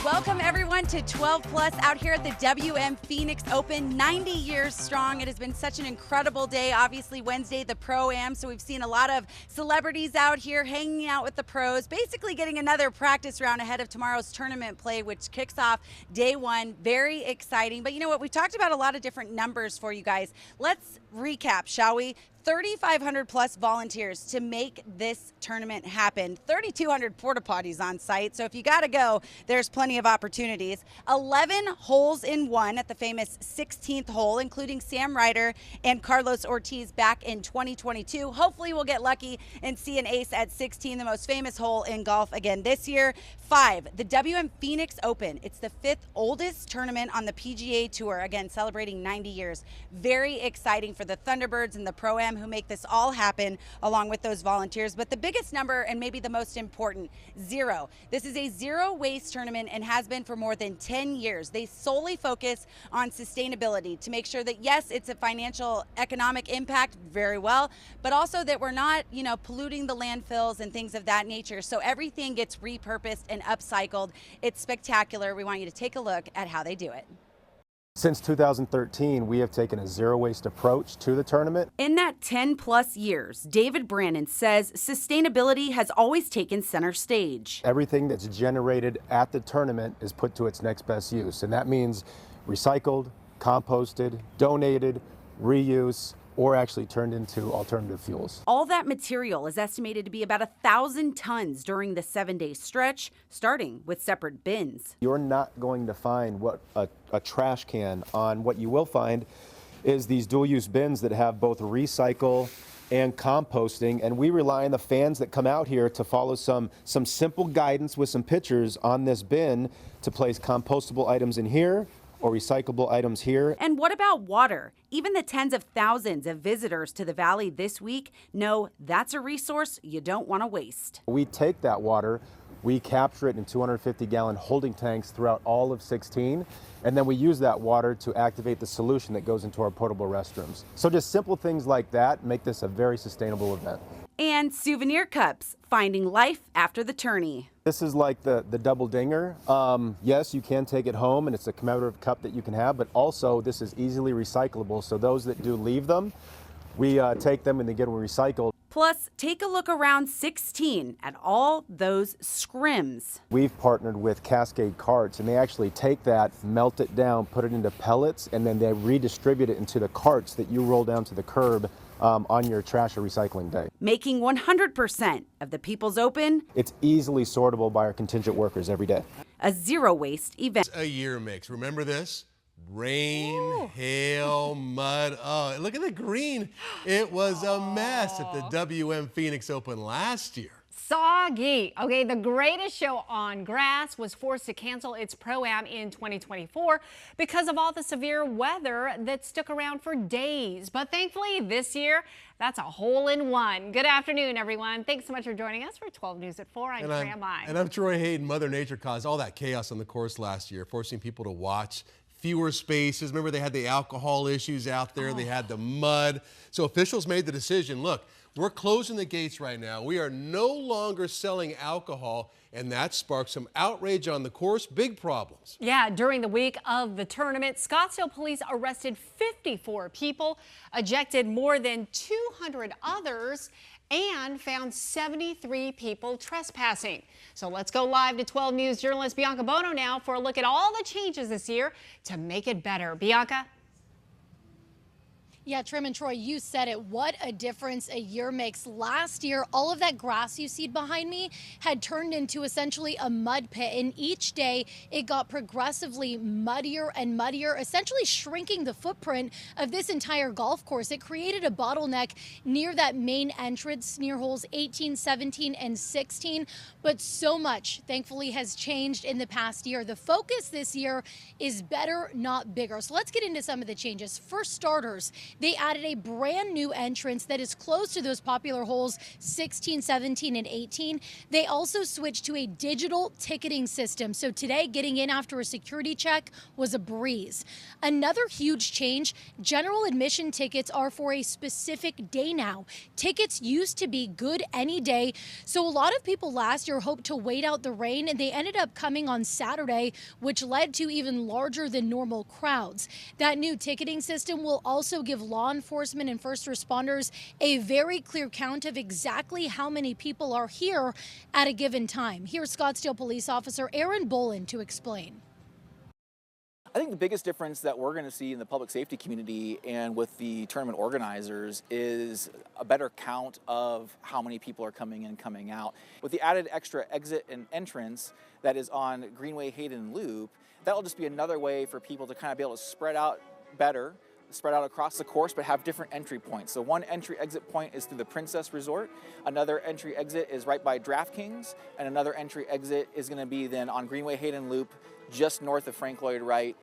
Welcome everyone to 12 Plus out here at the WM Phoenix Open, 90 years strong. It has been such an incredible day. Obviously Wednesday, the Pro-Am, so we've seen a lot of celebrities out here hanging out with the pros, basically getting another practice round ahead of tomorrow's tournament play, which kicks off day one. Very exciting. But you know what? We've talked about a lot of different numbers for you guys. Let's recap, shall we? 3,500 plus volunteers to make this tournament happen. 3,200 porta potties on site. So if you got to go, there's plenty of opportunities. 11 holes in one at the famous 16th hole, including Sam Ryder and Carlos Ortiz back in 2022. Hopefully we'll get lucky and see an ace at 16, the most famous hole in golf again this year. 5, the WM Phoenix Open. It's the 5th oldest tournament on the PGA Tour, again celebrating 90 years. Very exciting for the Thunderbirds and the Pro-Am who make this all happen along with those volunteers. But the biggest number, and maybe the most important, 0. This is a zero waste tournament and has been for more than 10 years. They solely focus on sustainability to make sure that, yes, it's a financial economic impact, very well, but also that we're not, polluting the landfills and things of that nature. So everything gets repurposed and upcycled. It's spectacular. We want you to take a look at how they do it. Since 2013, we have taken a zero-waste approach to the tournament. In that 10-plus years, David Brannon says sustainability has always taken center stage. Everything that's generated at the tournament is put to its next best use, and that means recycled, composted, donated, reuse, or actually turned into alternative fuels. All that material is estimated to be about 1,000 tons during the 7-day stretch, starting with separate bins. You're not going to find what a trash can on. What you will find is these dual-use bins that have both recycle and composting, and we rely on the fans that come out here to follow some simple guidance with some pictures on this bin to place compostable items in here or recyclable items here. And what about water? Even the tens of thousands of visitors to the valley this week know that's a resource you don't want to waste. We take that water, we capture it in 250-gallon holding tanks throughout all of 16, and then we use that water to activate the solution that goes into our portable restrooms. So just simple things like that make this a very sustainable event. And souvenir cups, finding life after the tourney. This is like the double dinger. Yes, you can take it home and it's a commemorative cup that you can have, but also this is easily recyclable. So those that do leave them, we take them and they get them recycled. Plus, take a look around 16 at all those scrims. We've partnered with Cascade Carts, and they actually take that, melt it down, put it into pellets, and then they redistribute it into the carts that you roll down to the curb on your trash or recycling day. Making 100% of the People's Open. It's easily sortable by our contingent workers every day. A zero-waste event. A year mix. Remember this? Rain, hail, mud. Oh, look at the green. It was a mess at the WM Phoenix Open last year. Soggy. Okay, the greatest show on grass was forced to cancel its Pro-Am in 2024 because of all the severe weather that stuck around for days. But thankfully this year, that's a hole in one. Good afternoon, everyone. Thanks so much for joining us for 12 News at 4. I'm Graham Mai. And I'm Troy Hayden. Mother Nature caused all that chaos on the course last year, forcing people to watch fewer spaces. Remember, they had the alcohol issues out there. They had the mud. So officials made the decision, look, we're closing the gates right now. We are no longer selling alcohol, and that sparked some outrage on the course. Big problems. Yeah, during the week of the tournament, Scottsdale police arrested 54 people, ejected more than 200 others, and found 73 people trespassing. So let's go live to 12 News journalist Bianca Bono now for a look at all the changes this year to make it better. Bianca? Yeah, Trim and Troy, you said it. What a difference a year makes. Last year, all of that grass you see behind me had turned into essentially a mud pit. And each day, it got progressively muddier and muddier, essentially shrinking the footprint of this entire golf course. It created a bottleneck near that main entrance, near holes 18, 17, and 16. But so much, thankfully, has changed in the past year. The focus this year is better, not bigger. So let's get into some of the changes. For starters, They added a brand new entrance that is close to those popular holes 16, 17, and 18. They also switched to a digital ticketing system. So today, getting in after a security check was a breeze. Another huge change, general admission tickets are for a specific day now. Tickets used to be good any day. So a lot of people last year hoped to wait out the rain, and they ended up coming on Saturday, which led to even larger than normal crowds. That new ticketing system will also give law enforcement and first responders a very clear count of exactly how many people are here at a given time. Here's Scottsdale Police Officer Aaron Bolin to explain. I think the biggest difference that we're going to see in the public safety community and with the tournament organizers is a better count of how many people are coming in, coming out. With the added extra exit and entrance that is on Greenway Hayden Loop, that will just be another way for people to kind of be able to spread out better, spread out across the course, but have different entry points. So one entry exit point is through the Princess Resort, another entry exit is right by DraftKings, and another entry exit is going to be then on Greenway Hayden Loop, just north of Frank Lloyd Wright.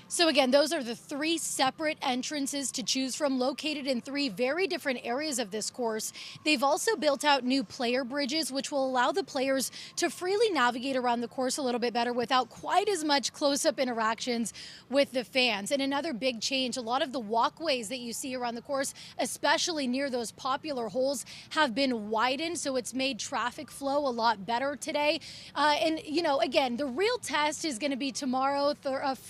So again, those are the 3 separate entrances to choose from, located in 3 very different areas of this course. They've also built out new player bridges, which will allow the players to freely navigate around the course a little bit better without quite as much close-up interactions with the fans. And another big change, a lot of the walkways that you see around the course, especially near those popular holes, have been widened, so it's made traffic flow a lot better today. And, you know, again, the real test is going to be tomorrow,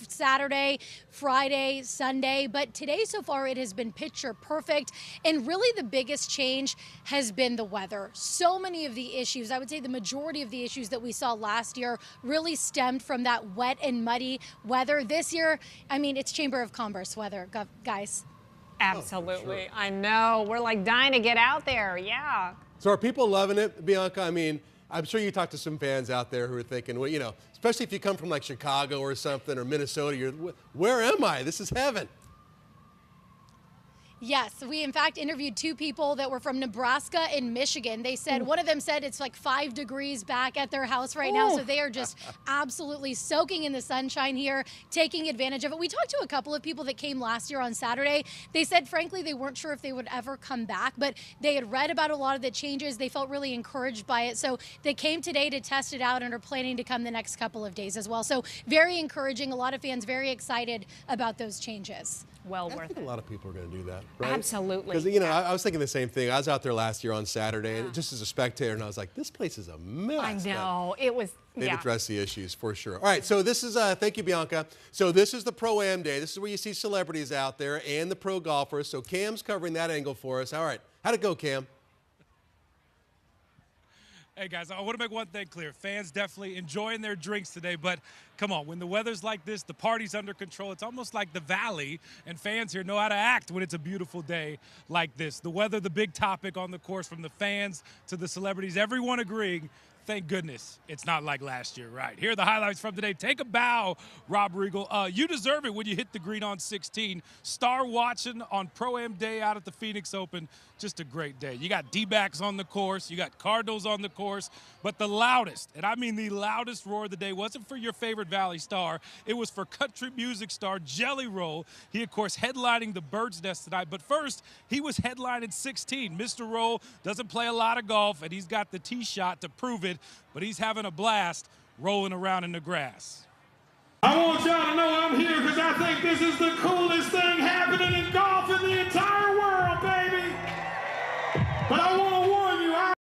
Saturday, Friday, Sunday, but today so far it has been picture perfect, and really the biggest change has been the weather. So many of the issues, I would say the majority of the issues that we saw last year really stemmed from that wet and muddy weather. This year, I mean, it's Chamber of Commerce weather, guys. Absolutely. I know. We're like dying to get out there. Yeah. So are people loving it, Bianca? I mean, I'm sure you talked to some fans out there who are thinking, well, you know, especially if you come from like Chicago or something or Minnesota, you're, where am I? This is heaven. Yes, we in fact interviewed 2 people that were from Nebraska and Michigan. They said, one of them said it's like 5 degrees back at their house right now. So they are just absolutely soaking in the sunshine here, taking advantage of it. We talked to a couple of people that came last year on Saturday. They said, frankly, they weren't sure if they would ever come back, but they had read about a lot of the changes. They felt really encouraged by it. So they came today to test it out and are planning to come the next couple of days as well. So very encouraging. A lot of fans very excited about those changes. Well I worth think it. a lot of people are going to do that, right? Absolutely. Because, you know, I was thinking the same thing. I was out there last year on Saturday, and just as a spectator, and I was like, this place is a mess. I know. It was, They've yeah. addressed the issues for sure. All right, so this is, thank you, Bianca. So this is the Pro-Am Day. This is where you see celebrities out there and the pro golfers. So Cam's covering that angle for us. All right, how'd it go, Cam? Hey guys, I want to make one thing clear. Fans definitely enjoying their drinks today, but come on, when the weather's like this, the party's under control. It's almost like the Valley, and fans here know how to act when it's a beautiful day like this. The weather, the big topic on the course, from the fans to the celebrities, everyone agreeing, thank goodness it's not like last year, right? Here are the highlights from today. Take a bow, Rob Regal. You deserve it when you hit the green on 16. Star watching on Pro-Am Day out at the Phoenix Open. Just a great day. You got D-backs on the course. You got Cardinals on the course. But the loudest, and I mean the loudest roar of the day, wasn't for your favorite Valley star. It was for country music star Jelly Roll. He, of course, headlining the Bird's Nest tonight. But first, he was headlining 16. Mr. Roll doesn't play a lot of golf, and he's got the tee shot to prove it. But he's having a blast rolling around in the grass. I want y'all to know I'm here because I think this is the coolest thing happening in golf in the entire world, baby. But I want to warn you, I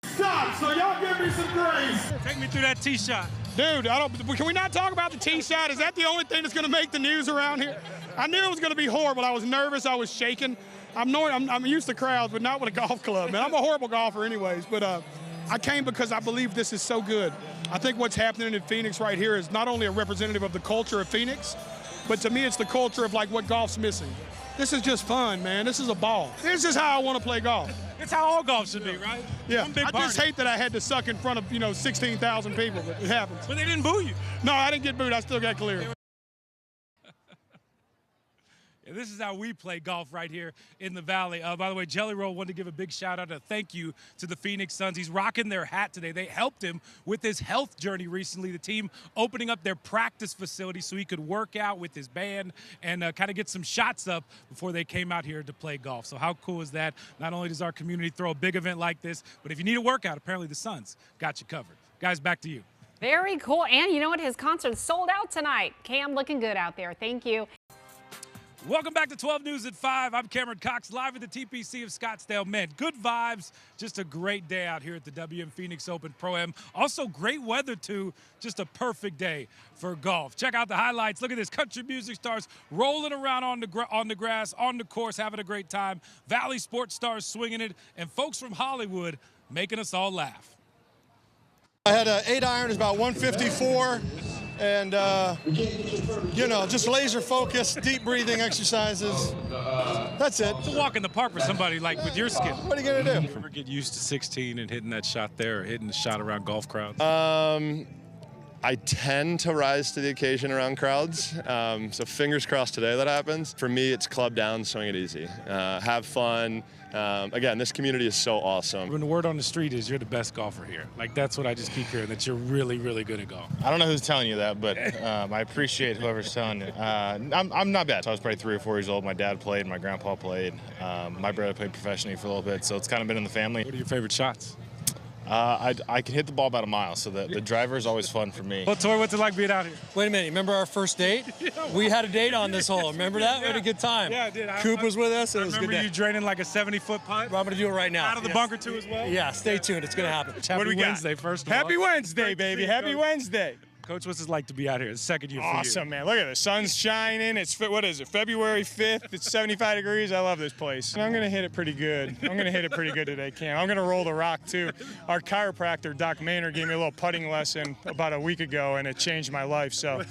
stop, so y'all give me some grace. Take me through that tee shot. Dude, can we not talk about the tee shot? Is that the only thing that's going to make the news around here? I knew it was going to be horrible. I was nervous. I was shaking. I'm used to crowds, but not with a golf club, man. I'm a horrible golfer anyways, but I came because I believe this is so good. I think what's happening in Phoenix right here is not only a representative of the culture of Phoenix, but to me it's the culture of like what golf's missing. This is just fun, man. This is a ball. This is how I want to play golf. It's how all golf should be, right? Yeah, One big I just party. hate that I had to suck in front of, 16,000 people, but it happens. But they didn't boo you. No, I didn't get booed. I still got clear. And this is how we play golf right here in the Valley. By the way, Jelly Roll wanted to give a big shout out, a thank you to the Phoenix Suns. He's rocking their hat today. They helped him with his health journey recently. The team opening up their practice facility so he could work out with his band and kind of get some shots up before they came out here to play golf. So how cool is that? Not only does our community throw a big event like this, but if you need a workout, apparently the Suns got you covered. Guys, back to you. Very cool. And you know what? His concert's sold out tonight. Cam, looking good out there. Thank you. Welcome back to 12 News at 5. I'm Cameron Cox, live at the TPC of Scottsdale. Man, good vibes. Just a great day out here at the WM Phoenix Open Pro-Am. Also, great weather, too. Just a perfect day for golf. Check out the highlights. Look at this. Country music stars rolling around on the grass, on the course, having a great time. Valley sports stars swinging it. And folks from Hollywood making us all laugh. I had an 8-iron, it's about 154. And, you know, just laser focus, deep breathing exercises. That's it. It's a walk in the park for somebody like with your skin. What are you going to do? Ever get used to 16 and hitting that shot there, or hitting the shot around golf crowds? I tend to rise to the occasion around crowds, so fingers crossed today that happens. For me, it's club down, swing it easy. Have fun. Again, this community is so awesome. When the word on the street is you're the best golfer here, like that's what I just keep hearing, that you're really, really good at golf. I don't know who's telling you that, but I appreciate whoever's telling you. I'm not bad. So I was probably 3 or 4 years old. My dad played, my grandpa played. My brother played professionally for a little bit, so it's kind of been in the family. What are your favorite shots? I can hit the ball about a mile, so the driver is always fun for me. Well, Tori, what's it like being out here? Wait a minute, remember our first date? We had a date on this hole, remember that? We had a good time. Yeah, I did. Coop was with us, I it was a good remember day. you draining like a 70-foot putt. I'm going to do it right now. Out of the bunker too as well? Yeah, stay tuned, it's going to happen. Happy Wednesday, first of all. Happy Wednesday, baby. Happy Wednesday. Coach, what's it like to be out here? It's the second year for you. Awesome, man. Look at the sun's shining. It's, what is it, February 5th? It's 75 degrees. I love this place. And I'm going to hit it pretty good. I'm going to hit it pretty good today, Cam. I'm going to roll the rock, too. Our chiropractor, Doc Maynard, gave me a little putting lesson about a week ago, and it changed my life. So,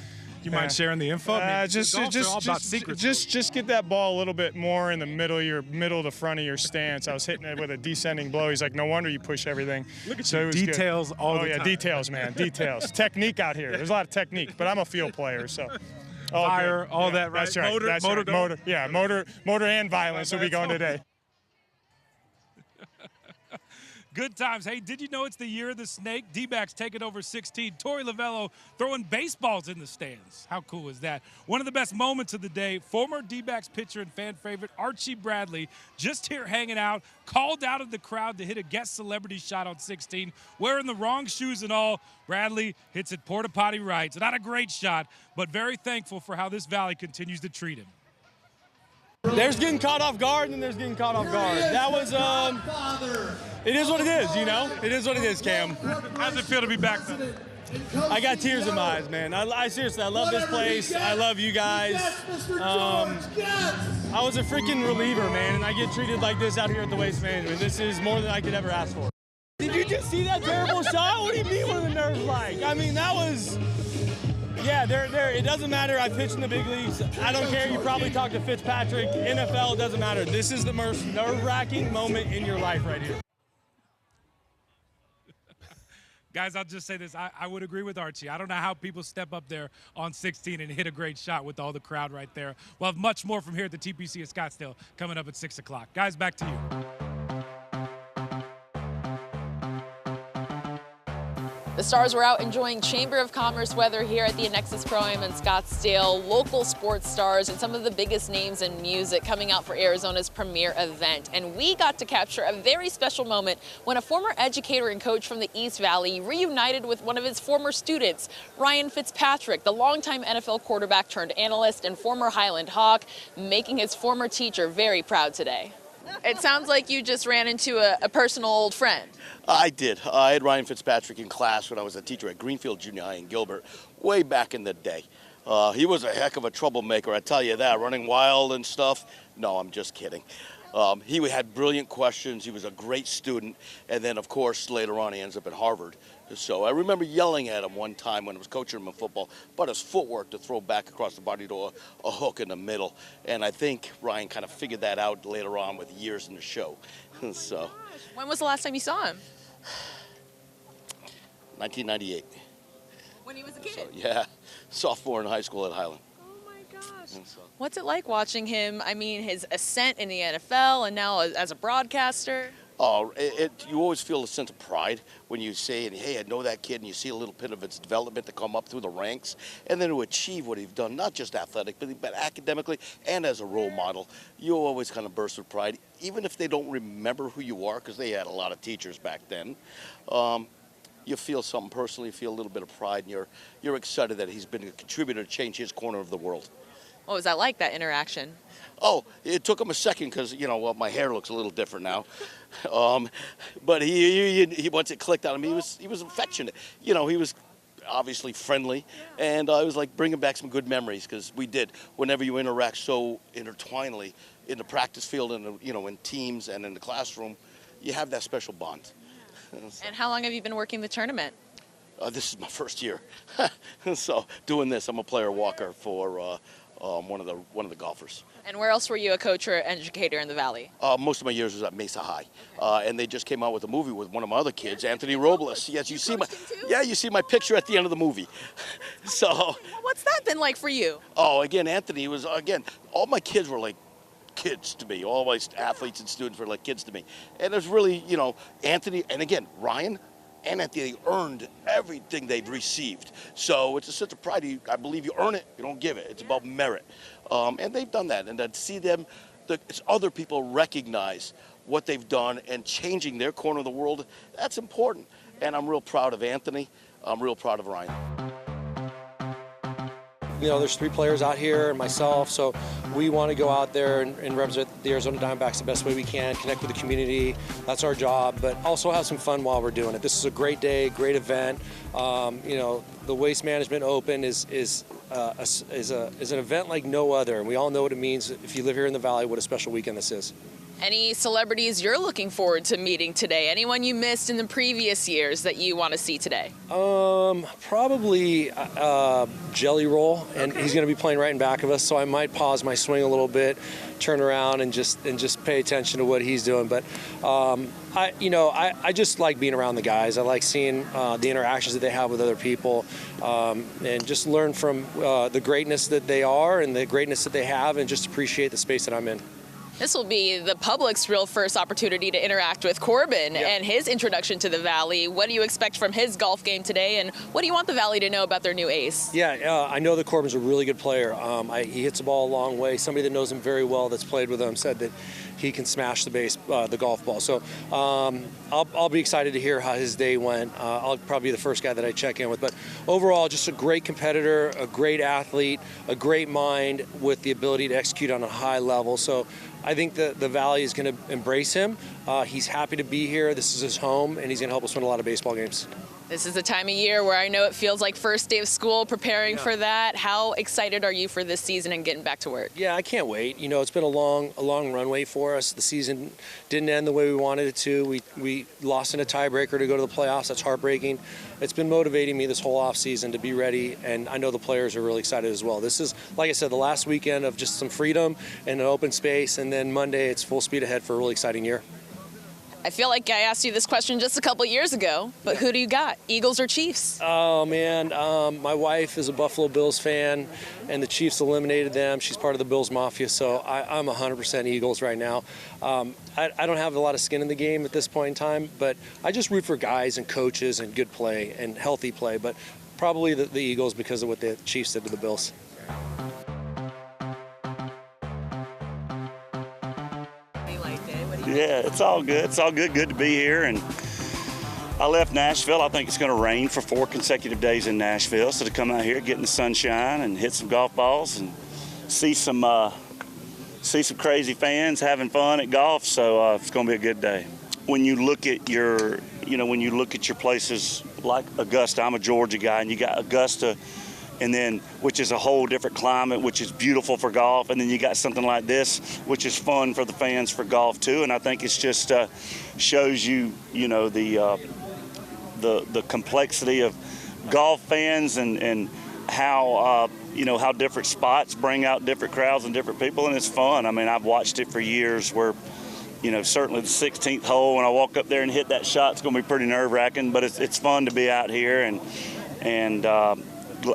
you mind sharing the info? I mean, just get that ball a little bit more in the middle to the front of your stance. I was hitting it with a descending blow. He's like, no wonder you push everything. Look at you, details all the time. Oh, yeah, details, man, details. Technique out here. There's a lot of technique, but I'm a field player, so. Fire, all that, right? That's right. Motor and violence will be going today. Good times. Hey, did you know it's the year of the snake? D-backs taking over 16. Torey Lovello throwing baseballs in the stands. How cool is that? One of the best moments of the day, former D-backs pitcher and fan favorite Archie Bradley, just here hanging out, called out of the crowd to hit a guest celebrity shot on 16, wearing the wrong shoes and all. Bradley hits it porta potty right. It's not a great shot, but very thankful for how this valley continues to treat him. There's getting caught off guard and there's getting caught off guard. That was, it is what it is, you know? It is what it is, Cam. How's it feel to be back though? I got tears in my eyes, man. I seriously, I love this place. I love you guys. I was a freaking reliever, man, and I get treated like this out here at the Waste Management. This is more than I could ever ask for. Did you just see that terrible shot? What do you mean, what are the nerves like? I mean, that was... Yeah, it doesn't matter. I pitched in the big leagues. I don't care. You probably talked to Fitzpatrick. NFL, it doesn't matter. This is the most nerve-wracking moment in your life right here. Guys, I'll just say this. I would agree with Archie. I don't know how people step up there on 16 and hit a great shot with all the crowd right there. We'll have much more from here at the TPC at Scottsdale coming up at 6 o'clock. Guys, back to you. The Stars were out enjoying Chamber of Commerce weather here at the Annexus Pro-Am in Scottsdale. Local sports stars and some of the biggest names in music coming out for Arizona's premier event. And we got to capture a very special moment when a former educator and coach from the East Valley reunited with one of his former students, Ryan Fitzpatrick, the longtime NFL quarterback turned analyst and former Highland Hawk, making his former teacher very proud today. It sounds like you just ran into a personal old friend. I did. I had Ryan Fitzpatrick in class when I was a teacher at Greenfield Junior High in Gilbert way back in the day. He was a heck of a troublemaker, I tell you that, running wild and stuff. No, I'm just kidding. He had brilliant questions. He was a great student. And then, of course, later on, he ends up at Harvard. So I remember yelling at him one time when I was coaching him in football about his footwork to throw back across the body to a hook in the middle. And I think Ryan kind of figured that out later on with years in the show. So. When was the last time you saw him? 1998. When he was a kid? So, yeah, sophomore in high school at Highland. Oh my What's it like watching him? I mean, his ascent in the NFL and now as a broadcaster. Oh, you always feel a sense of pride when you say, hey, I know that kid, and you see a little bit of its development to come up through the ranks, and then to achieve what he's done, not just athletically, but academically and as a role model. You always kind of burst with pride, even if they don't remember who you are, because they had a lot of teachers back then. You feel something personally, you feel a little bit of pride, and you're excited that he's been a contributor to change his corner of the world. What was that like, that interaction? Oh, it took him a second because, well, my hair looks a little different now. But he once it clicked on him, he was affectionate. He was obviously friendly, and I was like bringing back some good memories because we did. Whenever you interact so intertwinedly in the practice field and, in teams and in the classroom, you have that special bond. And how long have you been working the tournament? This is my first year. So doing this, I'm a player walker for one of the golfers. And where else were you a coach or educator in the Valley? Most of my years was at Mesa High, and they just came out with a movie with one of my other kids, Anthony Robles. Yes, you see my picture at the end of the movie. So, what's that been like for you? Oh, again, Anthony was all my kids were like kids to me. All my athletes and students were like kids to me, and it was really Anthony and again Ryan. And they earned everything they've received. So it's a sense of pride. I believe you earn it, you don't give it. It's about merit. And they've done that. And to see other people recognize what they've done and changing their corner of the world, that's important. And I'm real proud of Anthony. I'm real proud of Ryan. There's 3 players out here and myself, so we want to go out there and represent the Arizona Diamondbacks the best way we can, connect with the community. That's our job, but also have some fun while we're doing it. This is a great day, great event. The Waste Management Open is an event like no other, and we all know what it means if you live here in the Valley, what a special weekend this is. Any celebrities you're looking forward to meeting today? Anyone you missed in the previous years that you want to see today? Probably Jelly Roll, and he's going to be playing right in back of us, so I might pause my swing a little bit, turn around, and just pay attention to what he's doing. But I just like being around the guys. I like seeing the interactions that they have with other people, and just learn from the greatness that they are and the greatness that they have, and just appreciate the space that I'm in. This will be the public's real first opportunity to interact with Corbin and his introduction to the Valley. What do you expect from his golf game today, and what do you want the Valley to know about their new ace? Yeah, I know that Corbin's a really good player. He hits the ball a long way. Somebody that knows him very well that's played with him said that he can smash the golf ball. So I'll be excited to hear how his day went. I'll probably be the first guy that I check in with. But overall, just a great competitor, a great athlete, a great mind with the ability to execute on a high level. So I think the Valley is going to embrace him. He's happy to be here. This is his home, and he's going to help us win a lot of baseball games. This is the time of year where I know it feels like first day of school, preparing for that. How excited are you for this season and getting back to work? Yeah, I can't wait. It's been a long runway for us. The season didn't end the way we wanted it to. We lost in a tiebreaker to go to the playoffs. That's heartbreaking. It's been motivating me this whole off season to be ready, and I know the players are really excited as well. This is, like I said, the last weekend of just some freedom and an open space, and then Monday it's full speed ahead for a really exciting year. I feel like I asked you this question just a couple years ago, but who do you got, Eagles or Chiefs? Oh, man, my wife is a Buffalo Bills fan, and the Chiefs eliminated them. She's part of the Bills Mafia, so I'm 100% Eagles right now. I don't have a lot of skin in the game at this point in time, but I just root for guys and coaches and good play and healthy play, but probably the Eagles because of what the Chiefs did to the Bills. Yeah, it's all good. It's all good. Good to be here. And I left Nashville. I think it's going to rain for 4 consecutive days in Nashville. So to come out here, get in the sunshine and hit some golf balls and see some crazy fans having fun at golf. So it's going to be a good day. When you look at your places like Augusta, I'm a Georgia guy, and you got Augusta, and then which is a whole different climate, which is beautiful for golf, and then you got something like this, which is fun for the fans for golf too. And I think it's just shows you, the complexity of golf fans and how how different spots bring out different crowds and different people, and it's fun. I mean, I've watched it for years. Where certainly the 16th hole, when I walk up there and hit that shot, it's going to be pretty nerve-wracking, but it's fun to be out here and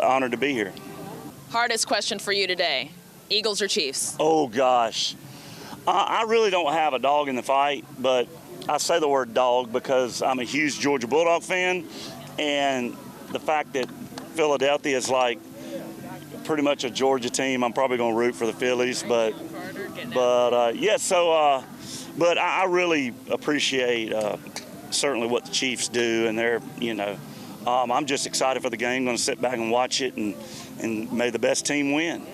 honored to be here. Hardest question for you today, Eagles or Chiefs? Oh, gosh. I really don't have a dog in the fight, but I say the word dog because I'm a huge Georgia Bulldog fan, and the fact that Philadelphia is like pretty much a Georgia team, I'm probably going to root for the Phillies, but I really appreciate certainly what the Chiefs do, and they're, I'm just excited for the game. Going to sit back and watch it, and may the best team win.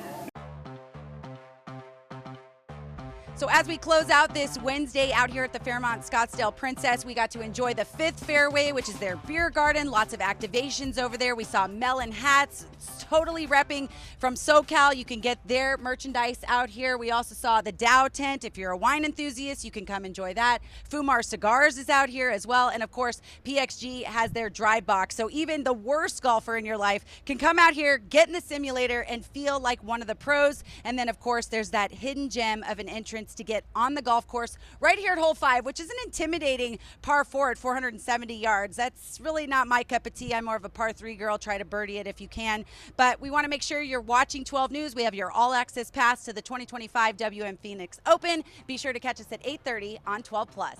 So as we close out this Wednesday out here at the Fairmont Scottsdale Princess, we got to enjoy the Fifth Fairway, which is their beer garden. Lots of activations over there. We saw Melon Hats, totally repping from SoCal. You can get their merchandise out here. We also saw the Dow tent. If you're a wine enthusiast, you can come enjoy that. Fumar Cigars is out here as well. And of course, PXG has their dry box. So even the worst golfer in your life can come out here, get in the simulator, and feel like one of the pros. And then, of course, there's that hidden gem of an entrance to get on the golf course right here at hole 5, which is an intimidating par 4 at 470 yards. That's really not my cup of tea. I'm more of a par 3 girl. Try to birdie it if you can. But we want to make sure you're watching 12 News. We have your all-access pass to the 2025 WM Phoenix Open. Be sure to catch us at 8:30 on 12 Plus.